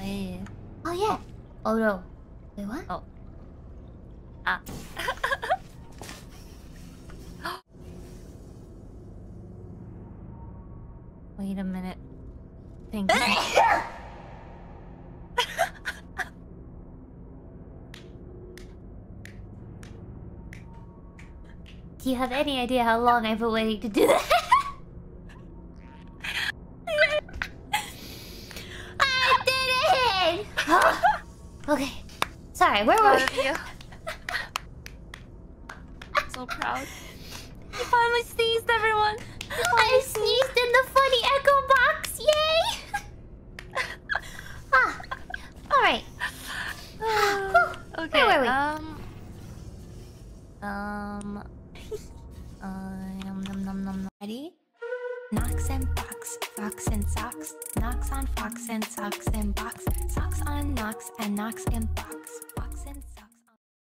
Hey. Oh yeah. Oh no. Wait, what? Oh. Ah. Wait a minute. Thank you. Do you have any idea how long I've been waiting to do that? I did it! Okay. Sorry, where were we? You. So proud. You finally sneezed, everyone. I sneezed in the funny echo box. Yay! Alright. Okay. Where were we? Ready? Knocks and box, fox and socks. Knocks on fox and socks and box. Socks on knocks and knocks and box.